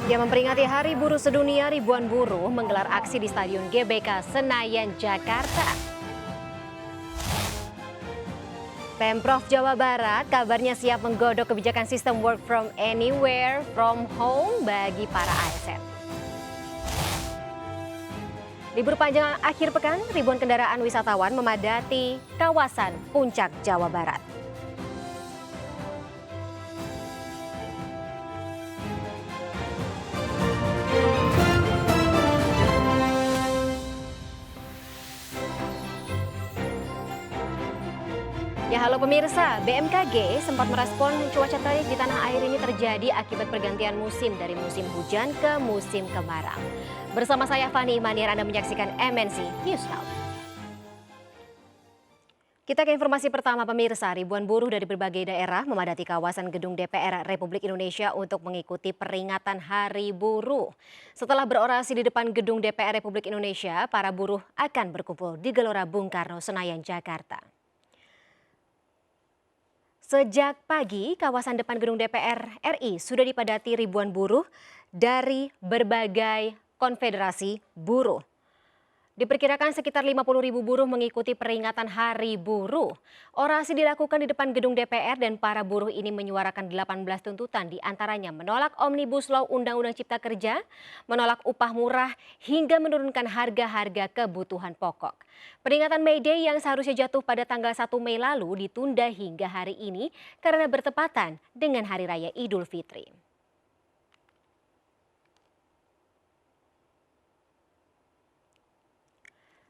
Yang memperingati Hari Buruh Sedunia, ribuan buruh menggelar aksi di Stadion GBK Senayan, Jakarta. Pemprov Jawa Barat kabarnya siap menggodok kebijakan sistem work from anywhere from home bagi para ASN. Libur panjang akhir pekan, ribuan kendaraan wisatawan memadati kawasan Puncak, Jawa Barat. Ya, halo pemirsa, BMKG sempat merespon cuaca terik di tanah air ini terjadi akibat pergantian musim dari musim hujan ke musim kemarau. Bersama saya Fani Imaniar, Anda menyaksikan MNC News Now. Kita ke informasi pertama pemirsa, ribuan buruh dari berbagai daerah memadati kawasan gedung DPR Republik Indonesia untuk mengikuti peringatan Hari Buruh. Setelah berorasi di depan gedung DPR Republik Indonesia, para buruh akan berkumpul di Gelora Bung Karno, Senayan, Jakarta. Sejak pagi, kawasan depan gedung DPR RI sudah dipadati ribuan buruh dari berbagai konfederasi buruh. Diperkirakan sekitar 50.000 buruh mengikuti peringatan Hari Buruh. Orasi dilakukan di depan gedung DPR dan para buruh ini menyuarakan 18 tuntutan, diantaranya menolak Omnibus Law Undang-Undang Cipta Kerja, menolak upah murah, hingga menurunkan harga-harga kebutuhan pokok. Peringatan May Day yang seharusnya jatuh pada tanggal 1 Mei lalu ditunda hingga hari ini karena bertepatan dengan Hari Raya Idul Fitri.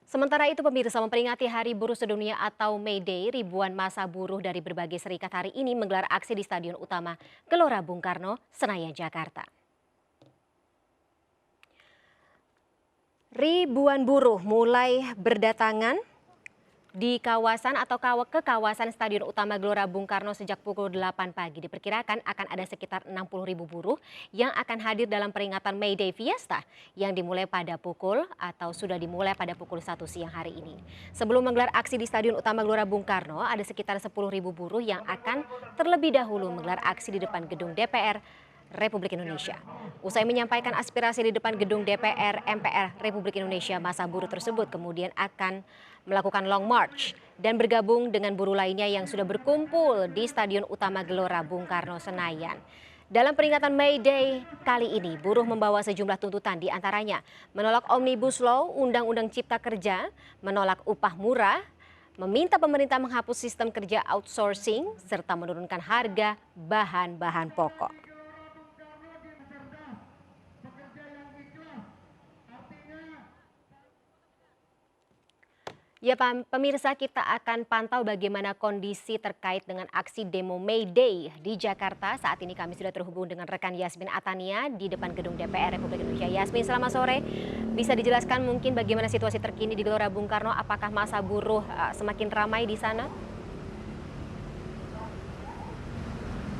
Sementara itu pemirsa, memperingati Hari Buruh Sedunia atau May Day, ribuan massa buruh dari berbagai serikat hari ini menggelar aksi di Stadion Utama Gelora Bung Karno, Senayan, Jakarta. Ribuan buruh mulai berdatangan di kawasan atau ke kawasan Stadion Utama Gelora Bung Karno sejak pukul 8 pagi. Diperkirakan akan ada sekitar 60.000 buruh yang akan hadir dalam peringatan May Day Fiesta yang dimulai pada sudah dimulai pada pukul 1 siang hari ini. Sebelum menggelar aksi di Stadion Utama Gelora Bung Karno, ada sekitar 10.000 buruh yang akan terlebih dahulu menggelar aksi di depan gedung DPR Republik Indonesia. Usai menyampaikan aspirasi di depan gedung DPR MPR Republik Indonesia, massa buruh tersebut kemudian akan melakukan long march dan bergabung dengan buruh lainnya yang sudah berkumpul di Stadion Utama Gelora Bung Karno, Senayan. Dalam peringatan May Day kali ini, buruh membawa sejumlah tuntutan, diantaranya menolak Omnibus Law Undang-Undang Cipta Kerja, menolak upah murah, meminta pemerintah menghapus sistem kerja outsourcing, serta menurunkan harga bahan-bahan pokok. Ya pemirsa, kita akan pantau bagaimana kondisi terkait dengan aksi demo May Day di Jakarta. Saat ini kami sudah terhubung dengan rekan Yasmin Atania di depan gedung DPR Republik Indonesia. Yasmin, selamat sore. Bisa dijelaskan mungkin bagaimana situasi terkini di Gelora Bung Karno? Apakah massa buruh semakin ramai di sana?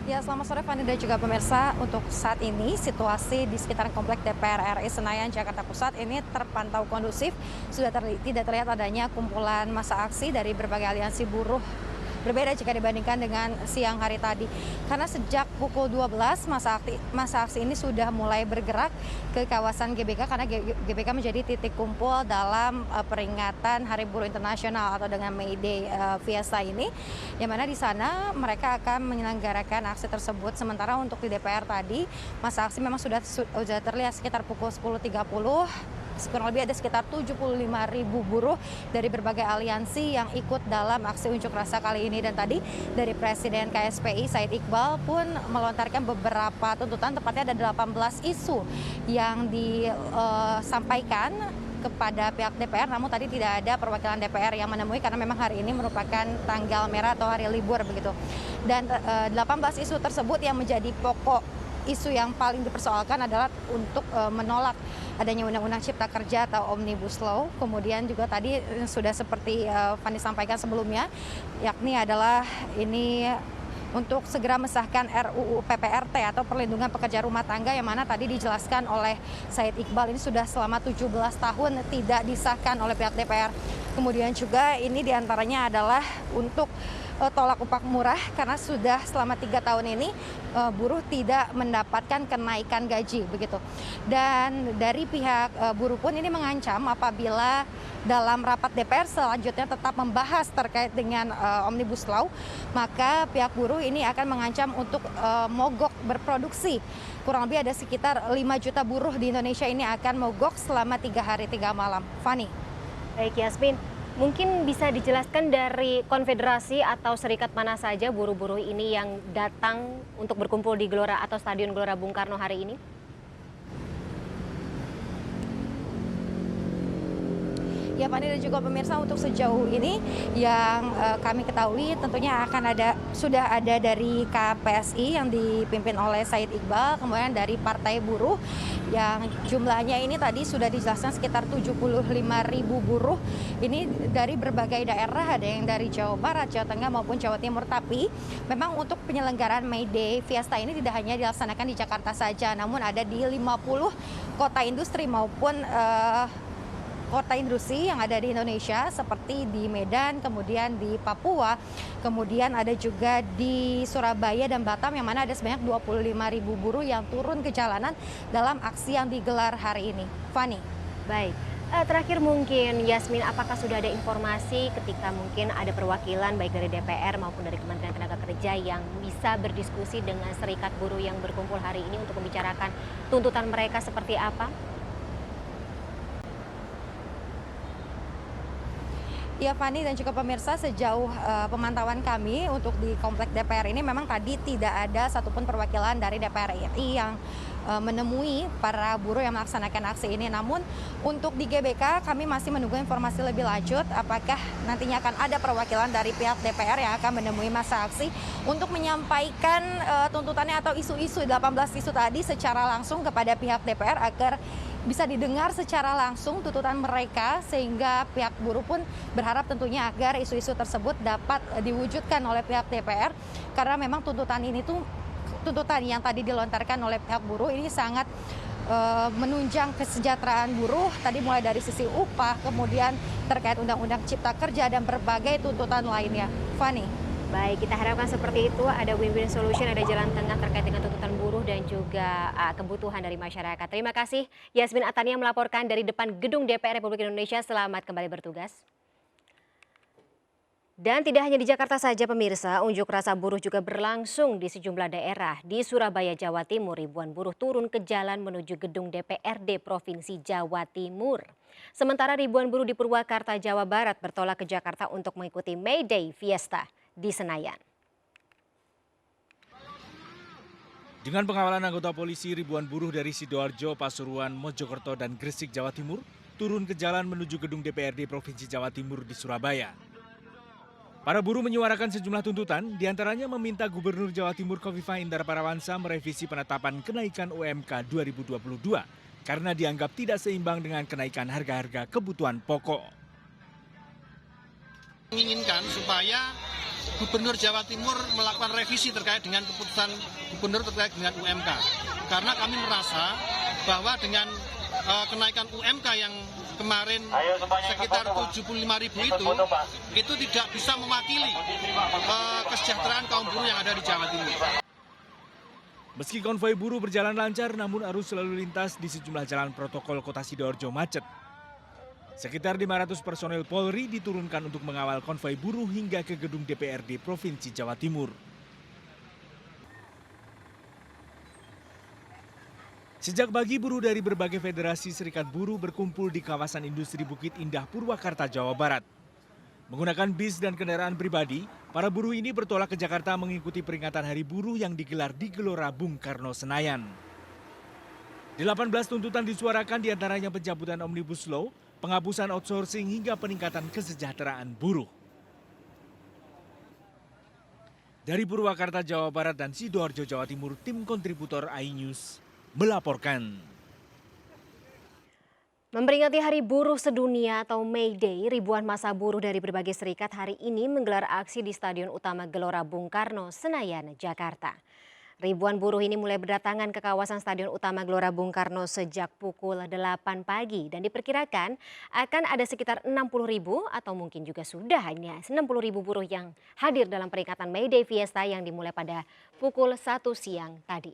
Ya, selamat sore Fani dan juga pemirsa. Untuk saat ini situasi di sekitar komplek DPR RI Senayan, Jakarta Pusat ini terpantau kondusif. Tidak terlihat adanya kumpulan massa aksi dari berbagai aliansi buruh. Berbeda jika dibandingkan dengan siang hari tadi. Karena sejak pukul 12 massa aksi ini sudah mulai bergerak ke kawasan GBK karena GBK menjadi titik kumpul dalam peringatan Hari Buruh Internasional atau dengan May Day Fiesta ini. Yang mana di sana mereka akan menyelenggarakan aksi tersebut. Sementara untuk di DPR tadi massa aksi memang sudah terlihat sekitar pukul 10.30. Kurang lebih ada sekitar 75.000 buruh dari berbagai aliansi yang ikut dalam aksi unjuk rasa kali ini. Dan tadi dari Presiden KSPI Said Iqbal pun melontarkan beberapa tuntutan, tepatnya ada 18 isu yang disampaikan kepada pihak DPR, namun tadi tidak ada perwakilan DPR yang menemui karena memang hari ini merupakan tanggal merah atau hari libur begitu. Dan 18 isu tersebut yang menjadi pokok isu yang paling dipersoalkan adalah untuk menolak adanya Undang-Undang Cipta Kerja atau Omnibus Law. Kemudian juga tadi sudah seperti Fani sampaikan sebelumnya, yakni adalah ini untuk segera mensahkan RUU PPRT atau Perlindungan Pekerja Rumah Tangga, yang mana tadi dijelaskan oleh Said Iqbal ini sudah selama 17 tahun tidak disahkan oleh pihak DPR. Kemudian juga ini diantaranya adalah untuk tolak upah murah karena sudah selama 3 tahun ini buruh tidak mendapatkan kenaikan gaji begitu. Dan dari pihak buruh pun ini mengancam apabila dalam rapat DPR selanjutnya tetap membahas terkait dengan Omnibus Law, maka pihak buruh ini akan mengancam untuk mogok berproduksi. Kurang lebih ada sekitar 5 juta buruh di Indonesia ini akan mogok selama 3 hari 3 malam. Fani. Baik Yasmin, mungkin bisa dijelaskan dari konfederasi atau serikat mana saja buruh-buruh ini yang datang untuk berkumpul di Gelora atau Stadion Gelora Bung Karno hari ini? Ya Fani dan juga pemirsa, untuk sejauh ini yang kami ketahui tentunya sudah ada dari KPSI yang dipimpin oleh Said Iqbal, kemudian dari Partai Buruh yang jumlahnya ini tadi sudah dijelaskan sekitar 75.000 buruh. Ini dari berbagai daerah, ada yang dari Jawa Barat, Jawa Tengah maupun Jawa Timur. Tapi memang untuk penyelenggaraan May Day Fiesta ini tidak hanya dilaksanakan di Jakarta saja, namun ada di 50 kota industri maupun kota industri yang ada di Indonesia seperti di Medan, kemudian di Papua, kemudian ada juga di Surabaya dan Batam yang mana ada sebanyak 25.000 buruh yang turun ke jalanan dalam aksi yang digelar hari ini. Fani. Baik, terakhir mungkin Yasmin, apakah sudah ada informasi ketika mungkin ada perwakilan baik dari DPR maupun dari Kementerian Tenaga Kerja yang bisa berdiskusi dengan serikat buruh yang berkumpul hari ini untuk membicarakan tuntutan mereka seperti apa? Ya Fani dan juga pemirsa, sejauh pemantauan kami untuk di komplek DPR ini memang tadi tidak ada satupun perwakilan dari DPR RI yang menemui para buruh yang melaksanakan aksi ini. Namun untuk di GBK kami masih menunggu informasi lebih lanjut apakah nantinya akan ada perwakilan dari pihak DPR yang akan menemui massa aksi untuk menyampaikan tuntutannya atau isu-isu 18 isu tadi secara langsung kepada pihak DPR agar bisa didengar secara langsung tuntutan mereka, sehingga pihak buruh pun berharap tentunya agar isu-isu tersebut dapat diwujudkan oleh pihak DPR, karena memang tuntutan yang tadi dilontarkan oleh pihak buruh ini sangat menunjang kesejahteraan buruh, tadi mulai dari sisi upah, kemudian terkait Undang-Undang Cipta Kerja dan berbagai tuntutan lainnya. Fani. Baik, kita harapkan seperti itu, ada win-win solution, ada jalan tengah terkait dengan tuntutan buruh dan juga kebutuhan dari masyarakat. Terima kasih Yasmin Atania melaporkan dari depan Gedung DPR Republik Indonesia. Selamat kembali bertugas. Dan tidak hanya di Jakarta saja pemirsa, unjuk rasa buruh juga berlangsung di sejumlah daerah. Di Surabaya, Jawa Timur, ribuan buruh turun ke jalan menuju gedung DPRD Provinsi Jawa Timur. Sementara ribuan buruh di Purwakarta, Jawa Barat bertolak ke Jakarta untuk mengikuti May Day Fiesta di Senayan. Dengan pengawalan anggota polisi, ribuan buruh dari Sidoarjo, Pasuruan, Mojokerto, dan Gresik, Jawa Timur turun ke jalan menuju gedung DPRD Provinsi Jawa Timur di Surabaya. Para buruh menyuarakan sejumlah tuntutan, diantaranya meminta Gubernur Jawa Timur Khofifah Indar Parawansa merevisi penetapan kenaikan UMK 2022 karena dianggap tidak seimbang dengan kenaikan harga-harga kebutuhan pokok. Menginginkan supaya Gubernur Jawa Timur melakukan revisi terkait dengan keputusan Gubernur terkait dengan UMK. Karena kami merasa bahwa dengan kenaikan UMK yang kemarin sekitar 75.000 itu tidak bisa mewakili kesejahteraan kaum buruh yang ada di Jawa Timur. Meski konvoi buruh berjalan lancar, namun arus lalu lintas di sejumlah jalan protokol Kota Sidoarjo macet. Sekitar 500 personel Polri diturunkan untuk mengawal konvoi buruh hingga ke gedung DPRD Provinsi Jawa Timur. Sejak pagi, buruh dari berbagai federasi serikat buruh berkumpul di kawasan industri Bukit Indah, Purwakarta, Jawa Barat. Menggunakan bis dan kendaraan pribadi, para buruh ini bertolak ke Jakarta mengikuti peringatan Hari Buruh yang digelar di Gelora Bung Karno, Senayan. 18 tuntutan disuarakan, diantaranya pencabutan Omnibus Law, penghapusan outsourcing hingga peningkatan kesejahteraan buruh. Dari Purwakarta, Jawa Barat dan Sidoarjo, Jawa Timur, tim kontributor iNews melaporkan. Memperingati Hari Buruh Sedunia atau May Day, ribuan massa buruh dari berbagai serikat hari ini menggelar aksi di Stadion Utama Gelora Bung Karno, Senayan, Jakarta. Ribuan buruh ini mulai berdatangan ke kawasan Stadion Utama Gelora Bung Karno sejak pukul 8 pagi dan diperkirakan akan ada sekitar 60.000 atau mungkin juga sudah hanya 60.000 buruh yang hadir dalam peringatan May Day Fiesta yang dimulai pada pukul 1 siang tadi.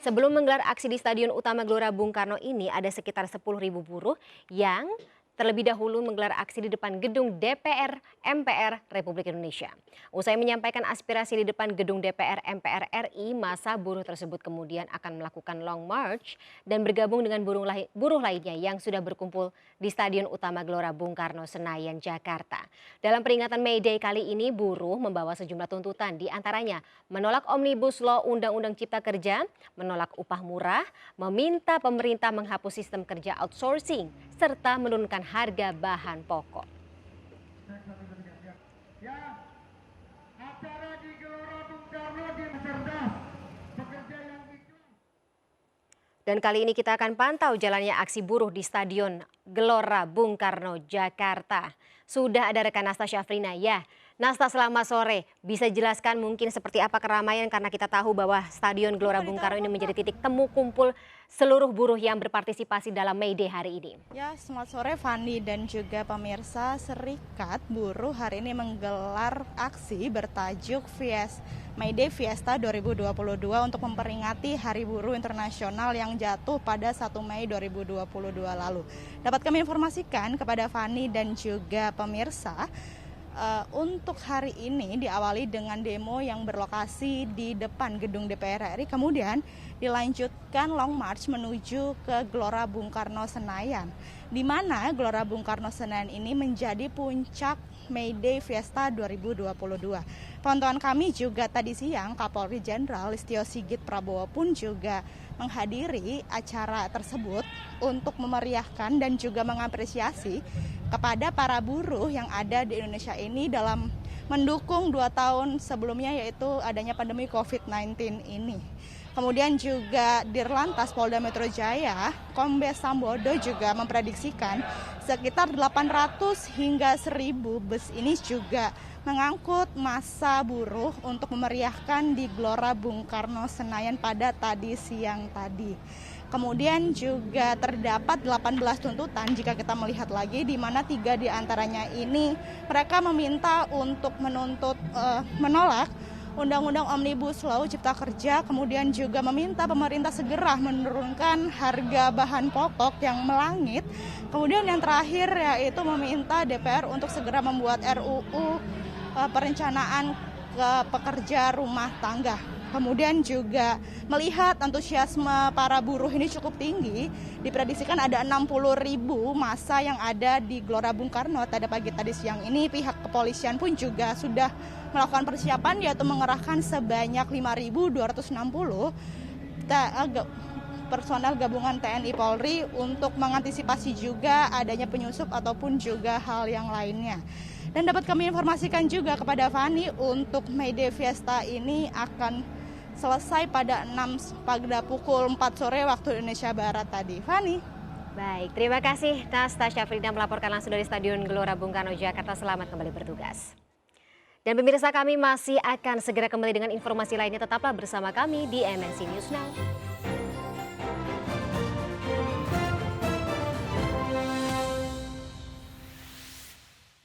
Sebelum menggelar aksi di Stadion Utama Gelora Bung Karno ini ada sekitar 10.000 buruh yang terlebih dahulu menggelar aksi di depan gedung DPR MPR Republik Indonesia. Usai menyampaikan aspirasi di depan gedung DPR MPR RI, masa buruh tersebut kemudian akan melakukan long march dan bergabung dengan buruh lainnya yang sudah berkumpul di Stadion Utama Gelora Bung Karno, Senayan, Jakarta. Dalam peringatan May Day kali ini, buruh membawa sejumlah tuntutan, di antaranya menolak Omnibus Law Undang-Undang Cipta Kerja, menolak upah murah, meminta pemerintah menghapus sistem kerja outsourcing, serta menurunkan harga bahan pokok. Dan kali ini kita akan pantau jalannya aksi buruh di Stadion Gelora Bung Karno, Jakarta. Sudah ada rekan Nasta Syafrina. Ya, Nasta, selamat sore. Bisa jelaskan mungkin seperti apa keramaian, karena kita tahu bahwa Stadion Gelora Bung Karno ini menjadi titik temu kumpul seluruh buruh yang berpartisipasi dalam May Day hari ini. Ya, selamat sore Fani dan juga pemirsa. Serikat Buruh hari ini menggelar aksi bertajuk May Day Fiesta 2022 untuk memperingati Hari Buruh Internasional yang jatuh pada 1 Mei 2022 lalu. Dapat kami informasikan kepada Fani dan juga pemirsa, untuk hari ini diawali dengan demo yang berlokasi di depan gedung DPR RI, kemudian dilanjutkan long march menuju ke Gelora Bung Karno Senayan, di mana Gelora Bung Karno Senayan ini menjadi puncak May Day Fiesta 2022. Pantauan kami juga tadi siang, Kapolri Jenderal Listio Sigit Prabowo pun juga menghadiri acara tersebut untuk memeriahkan dan juga mengapresiasi kepada para buruh yang ada di Indonesia ini dalam mendukung 2 tahun sebelumnya, yaitu adanya pandemi COVID-19 ini. Kemudian juga Dirlantas Polda Metro Jaya, Kombes Sambodo juga memprediksikan sekitar 800 hingga 1.000 bus ini juga mengangkut massa buruh untuk memeriahkan di Gelora Bung Karno Senayan pada tadi siang tadi. Kemudian juga terdapat 18 tuntutan jika kita melihat lagi, di mana 3 diantaranya ini mereka meminta untuk menolak Undang-Undang Omnibus Law Cipta Kerja, kemudian juga meminta pemerintah segera menurunkan harga bahan pokok yang melangit. Kemudian yang terakhir yaitu meminta DPR untuk segera membuat RUU perencanaan ke pekerja rumah tangga. Kemudian juga melihat antusiasme para buruh ini cukup tinggi, diprediksikan ada 60.000 massa yang ada di Gelora Bung Karno pada pagi tadi siang ini. Pihak kepolisian pun juga sudah melakukan persiapan, yaitu mengerahkan sebanyak 5.260 personel gabungan TNI Polri untuk mengantisipasi juga adanya penyusup ataupun juga hal yang lainnya. Dan dapat kami informasikan juga kepada Fani, untuk May Day Fiesta ini akan selesai pada pukul 4 sore waktu Indonesia Barat tadi. Fani. Baik, terima kasih Nasta Syafrina melaporkan langsung dari Stadion Gelora Bung Karno, Jakarta. Selamat kembali bertugas. Dan pemirsa, kami masih akan segera kembali dengan informasi lainnya. Tetaplah bersama kami di MNC News Now.